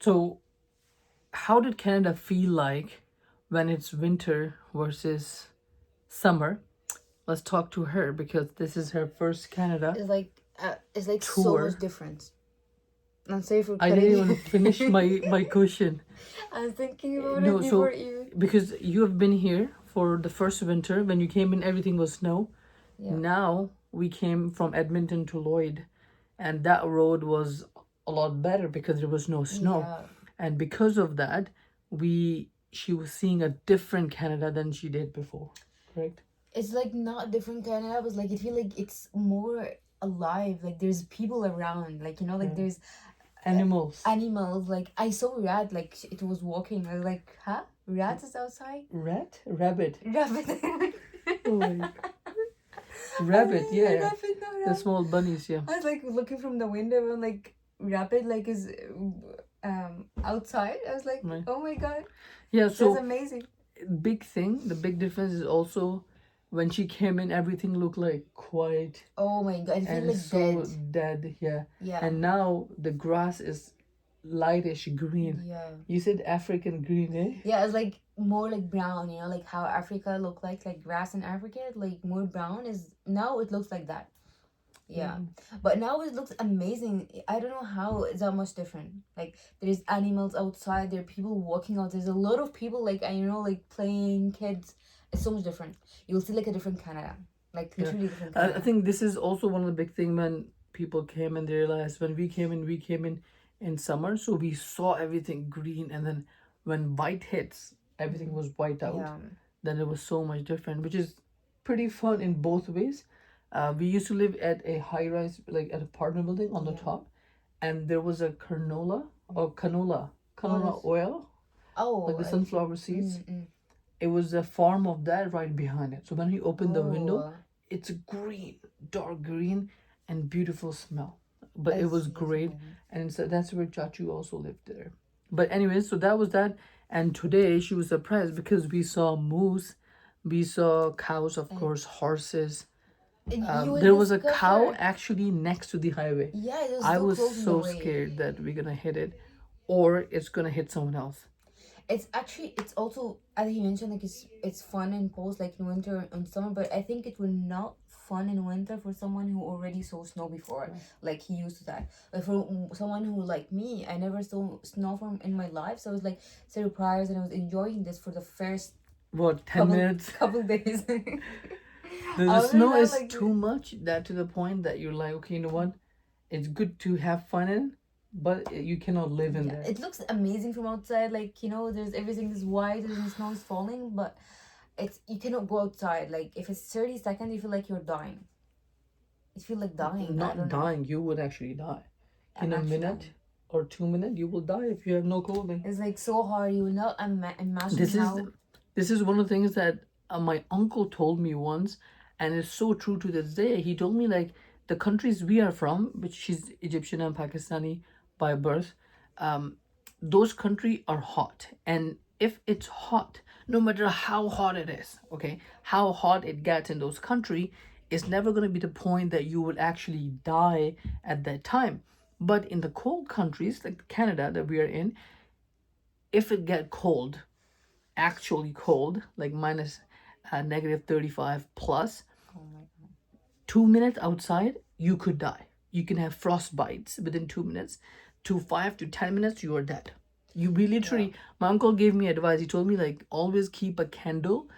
So, how did Canada feel like when it's winter versus summer? Let's talk to her because this is her first Canada It's like so much tour. different. I'm sorry for I didn't cutting. even finish my question. I was thinking about it No, before so you. because you have been here for the first winter, when you came in, everything was snow. Yeah. Now we came from Edmonton to Lloyd, and that road was a lot better because there was no snow. Yeah. And because of that, she was seeing a different Canada than she did before. Correct? It's like not different Canada, but like it feel like it's more alive. Like there's people around. Like like there's Animals. animals. Like I saw rat. Like it was walking. I was like, huh? Rat is outside. Rat? Rabbit. Rabbit. Oh my God. Rabbit, yeah, yeah. Rabbit, no, The small bunnies, yeah. I was like looking from the window and like rabbit like is outside. I was like, Right. oh my God, Yeah, that's so amazing. the big difference is also when she came in, everything looked like quiet Oh my God, I feel and like so dead. yeah. Yeah. And now the grass is lightish green. Yeah. You said African green, eh? Yeah, it's like more like brown, like how Africa look like grass in Africa, like more brown is now it looks like that. Yeah. But now it looks amazing. I don't know how it's that much different. Like there's animals outside, there are people walking out, there's a lot of people like like playing kids. It's so much different. You'll see like a different Canada. Like literally different Canada. I think this is also one of the big things when people came and they realized when we came in summer, so we saw everything green, and then when white hits, everything was white out. Yeah. Then it was so much different, which is pretty fun in both ways. We used to live at a high rise, like at an apartment building on the top, and there was a canola oil, Oh, like the sunflower seeds. It was a farm of that right behind it. So when we opened the window, it's green, dark green, and beautiful smell. But it was great, and so that's where Chachu also lived there. But anyways, so that was that. And today she was surprised because we saw moose, we saw cows, of course, horses. There was a cow actually next to the highway. Yeah, it was I so was close in the so way. scared that we're gonna hit it, or it's gonna hit someone else. It's also as he mentioned like it's fun in post like in winter and summer, but I think it will not fun in winter for someone who already saw snow before, like he used to that. But for someone who like me, I never saw snow from in my life, so I was like surprised and I was enjoying this for the first What, 10 minutes? couple days. The snow is too much that to the point that you're like, okay, you know what? It's good to have fun in, but you cannot live in there. It looks amazing from outside, like there's everything is white and the snow is falling, but you cannot go outside. Like if it's 30 seconds, you feel like you're dying. You feel like dying. Not dying, you would actually die. In a minute or 2 minutes, you will die if you have no clothing. It's like so hard. You will not imagine This is one of the things that my uncle told me once, and it's so true to this day. He told me like the countries we are from, which she's Egyptian and Pakistani by birth, those countries are hot, and if it's hot, no matter how hot it is, okay, how hot it gets in those countries, it's never going to be the point that you will actually die at that time. But in the cold countries like Canada that we are in, if it get cold, actually cold, like minus negative 35 plus, 2 minutes outside, you could die. You can have frostbites within 2 minutes. To 5 to 10 minutes, you are dead. You literally, my uncle gave me advice. He told me like always keep a candle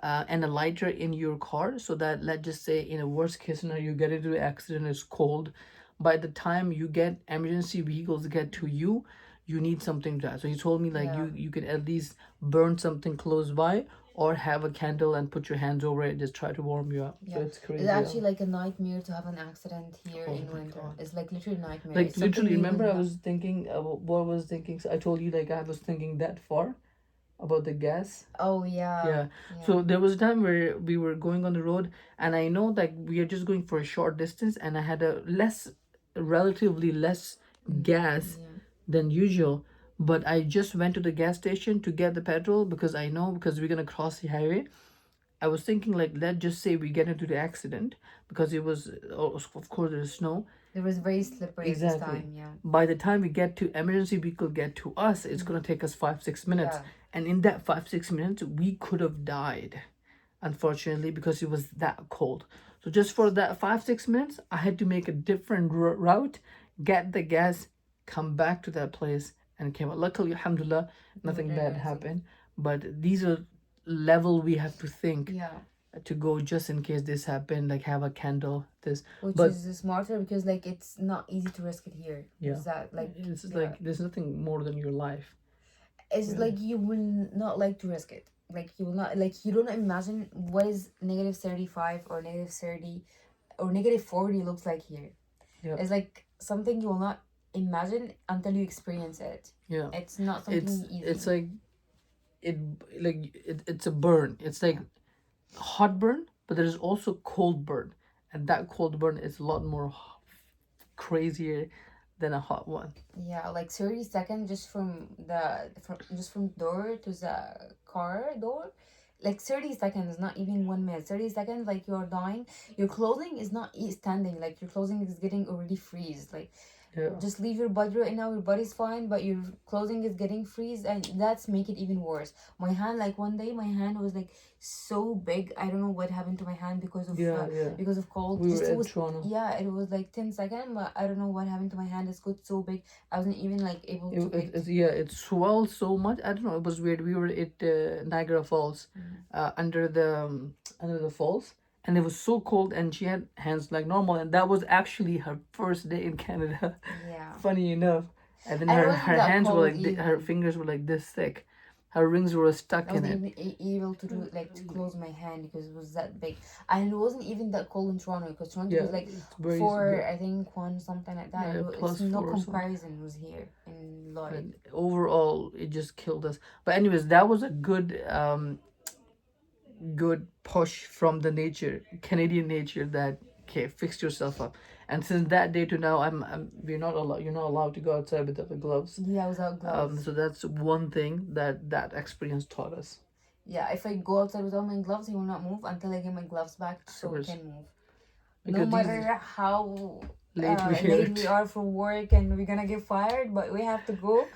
and a lighter in your car, so that let's just say in a worst case scenario, you get into an accident, it's cold. By the time you get emergency vehicles get to you, you need something to. So he told me like you can at least burn something close by, or have a candle and put your hands over it, just try to warm you up. So it's crazy. It's actually like a nightmare to have an accident here in winter. God. It's like literally a nightmare. Like literally, remember I was thinking, what I was thinking, so I told you like I was thinking that far about the gas. Oh yeah. So there was a time where we were going on the road, and I know that we are just going for a short distance, and I had relatively less gas than usual, but I just went to the gas station to get the petrol because we're gonna cross the highway. I was thinking like, let's just say we get into the accident, because it was, of course there's snow, It was very slippery at this Exactly. time. Yeah. By the time we get to emergency vehicle get to us, it's gonna take us 5-6 minutes. Yeah. And in that 5-6 minutes, we could have died, unfortunately, because it was that cold. So just for that 5-6 minutes, I had to make a different route, get the gas, come back to that place, and came out. Luckily, alhamdulillah, nothing bad happened. But these are level we have to think Yeah. to go just in case this happened, like have a candle, this. Which But is smarter because like it's not easy to risk it here. yeah, Is that like it's yeah. like there's nothing more than your life. It's Really. like you will not like to risk it. Like you will not like you don't imagine what is -35 or -30 or -40 looks like here. Yeah. It's like something you will not imagine until you experience it. Yeah. It's not something easy. It's like it's a burn. It's like hot burn, but there is also cold burn, and that cold burn is a lot more crazier than a hot one. Yeah, like 30 seconds just from door to the car door. Like 30 seconds, not even 1 minute. 30 seconds, like you're dying. Your clothing is not standing. Like your clothing is getting already freeze. Like Yeah. just leave your body right now. Your body's fine, but your clothing is getting freeze, and that's make it even worse. My hand, like one day, my hand was like so big. I don't know what happened to my hand because of because of cold. We were Just it at was Toronto. yeah, it was like 10 seconds, but I don't know what happened to my hand. It's got so big. I wasn't even like able to pick. It swelled so much. I don't know. It was weird. We were at Niagara Falls, under the falls, and it was so cold. And she had hands like normal, and that was actually her first day in Canada. Yeah. Funny enough, and then And it her wasn't that hands were cold like her even. fingers were like this thick. Her rings were stuck I in wasn't it. even able to do like to close my hand because it was that big, and it wasn't even that cold in Toronto because Toronto was like it's very four, I think one something like that. Yeah, It's plus no 4 or something. comparison was here in Lloyd. And overall, it just killed us. But anyways, that was a good push from the Canadian nature that okay, fix yourself up. And since that day to now, you're not allowed to go outside without the gloves. Yeah, without gloves. So that's one thing that experience taught us. Yeah, if I go outside without my gloves, he will not move until I get my gloves back so we course. can move. Because No these- matter how Late we late are. we are from work and we're gonna get fired, but we have to go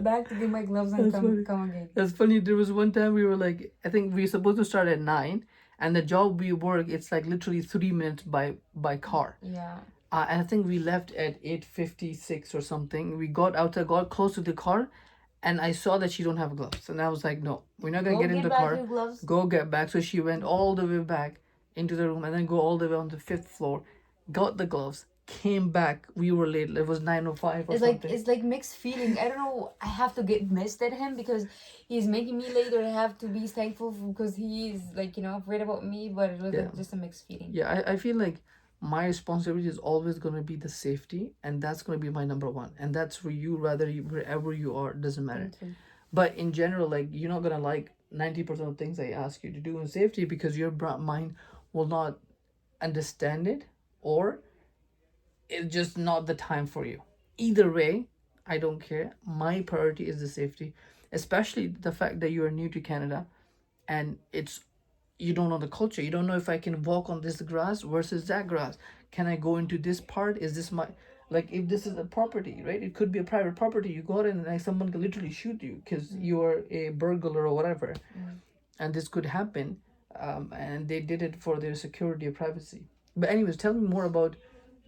back to get my gloves and That's funny. come again. That's funny. There was one time we were like, I think we were supposed to start at 9, and the job we work, it's like literally 3 minutes by car. Yeah. And I think we left at 8:56 or something. We got outside, got close to the car, and I saw that she don't have gloves, and I was like, no, we're not gonna Go get in get the back car. your gloves. Go get back. So she went all the way back into the room, and then go all the way on the 5th floor, got the gloves, came back. We were late. It was 9:05 or It's something. like it's like mixed feeling. I don't know. I have to get missed at him because he's making me late, or I have to be thankful because he's like afraid about me. But it was like just a mixed feeling. Yeah, I feel like my responsibility is always going to be the safety, and that's going to be my number one, and that's for you, wherever you are, doesn't matter. Thank you. But in general, like, you're not going to like 90% of things I ask you to do in safety because your mind will not understand it, or it's just not the time for you. Either way, I don't care. My priority is the safety, especially the fact that you are new to Canada, and you don't know the culture. You don't know if I can walk on this grass versus that grass. Can I go into this part? Is this my, like, if this is a property, right? It could be a private property. You go in and like someone can literally shoot you because you are a burglar or whatever, and this could happen. And they did it for their security or privacy. But anyways, tell me more about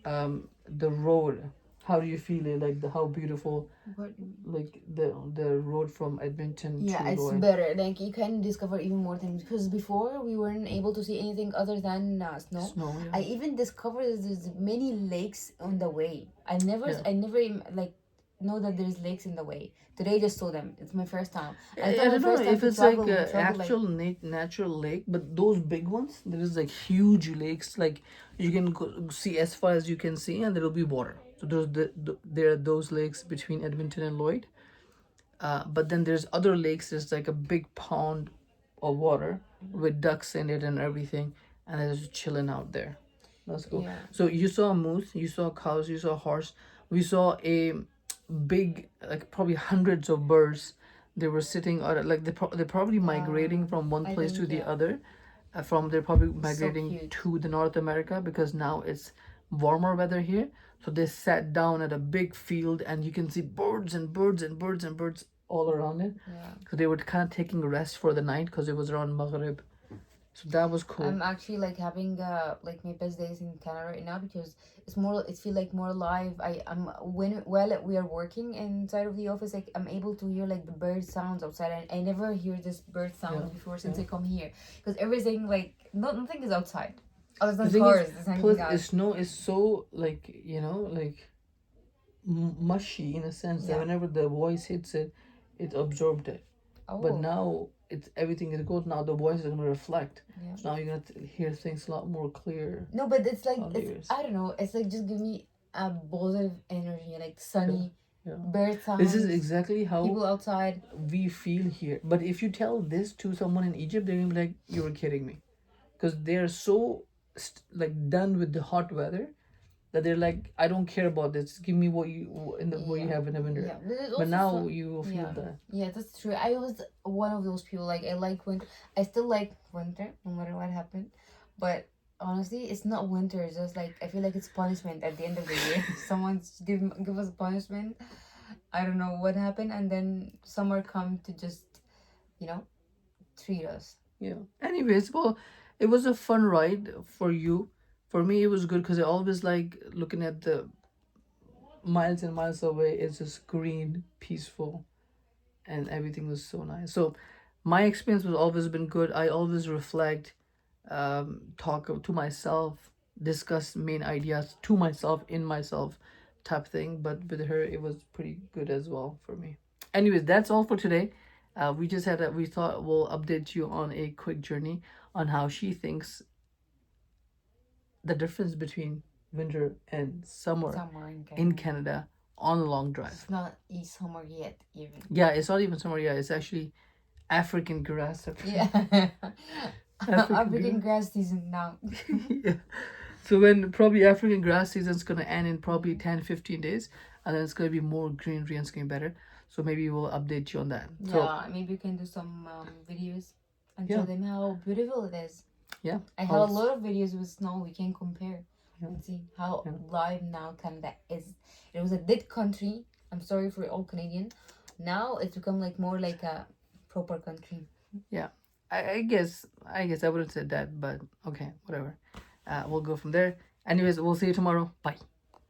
the road. How do you feel it? Like how beautiful, like the road from Edmonton Yeah, to it's Lloyd. better. Like you can discover even more things because before we weren't able to see anything other than snow. Snow, yeah. I even discovered there's many lakes on the way. I never like know that there's lakes in the way. Today I just saw them. It's my first time. I thought my don't know first time if to it's like travel, we traveled, actual natural lake, but those big ones, there is like huge lakes. Like you can see as far as you can see, and there will be water. So there are those lakes between Edmonton and Lloyd. But then there's other lakes. There's like a big pond of water with ducks in it and everything, and they're just chilling out there. That's cool. Yeah. So you saw a moose, you saw cows, you saw a horse. We saw a big, like probably hundreds of birds. They were sitting out, like they're probably migrating from one I place to think, the yeah. other. They're probably migrating cute. to the North America because now it's warmer weather here. So they sat down at a big field, and you can see birds and birds and birds and birds all around it. Yeah. So they were kind of taking a rest for the night because it was around Maghrib. So that was cool. I'm actually like having like my best days in Canada right now because it's more. It feel like more alive. I'm when while we are working inside of the office, like I'm able to hear like the bird sounds outside, and I never hear this bird sounds before since I come here because everything like nothing is outside. Other The than thing cars, is, it's hanging plus out. the snow is so like like mushy in a sense that Yeah. whenever the voice hits it, it absorbed it. But Oh, now it's everything is good. Now the voice is gonna reflect. yeah. So now you're gonna hear things a lot more clear No, but it's like on the it's ears. I don't know. It's like just give me a positive energy, like sunny Yeah. bird sounds. This is exactly people how outside. we feel here. But if you tell this to someone in Egypt, they're gonna be like, "You were kidding me," because they're so like done with the hot weather that they're like, "I don't care about this. Give me what you what you Yeah. have in the winter." Yeah, but, it's But also now you will feel yeah. that. Yeah, that's true. I was one of those people. Like I like when I still like winter, no matter what happened. But honestly, it's not winter. It's just like I feel like it's punishment at the end of the year. Someone's give us punishment. I don't know what happened, and then summer come to just you know treat us. Yeah. Anyways, well, it was a fun ride for you. For me, it was good because I always like looking at the miles and miles away. It's just green, peaceful, and everything was so nice. So, my experience was always been good. I always reflect, talk to myself, discuss main ideas to myself, in myself, type thing. But with her, it was pretty good as well for me. Anyways, that's all for today. We just had we thought we'll update you on a quick journey on how she thinks the difference between winter and summer Summer in in Canada. Canada on a long drive. It's not summer yet, even. Yeah, it's not even summer. Yeah, it's actually African grass. Yeah. African grass season now. Yeah. So when probably African grass season is gonna end in probably 10, 15 days, and then it's gonna be more greenery and it's gonna be better. So maybe we'll update you on that. So Yeah, maybe we can do some videos and Yeah. show them how beautiful it is. yeah, I have a lot of videos with snow we can compare and see how live now Canada is. It was a dead country. I'm sorry for all Canadian. Now it's become like more like a proper country. I guess I wouldn't say that, but okay, whatever. We'll go from there. Anyways, we'll see you tomorrow. Bye.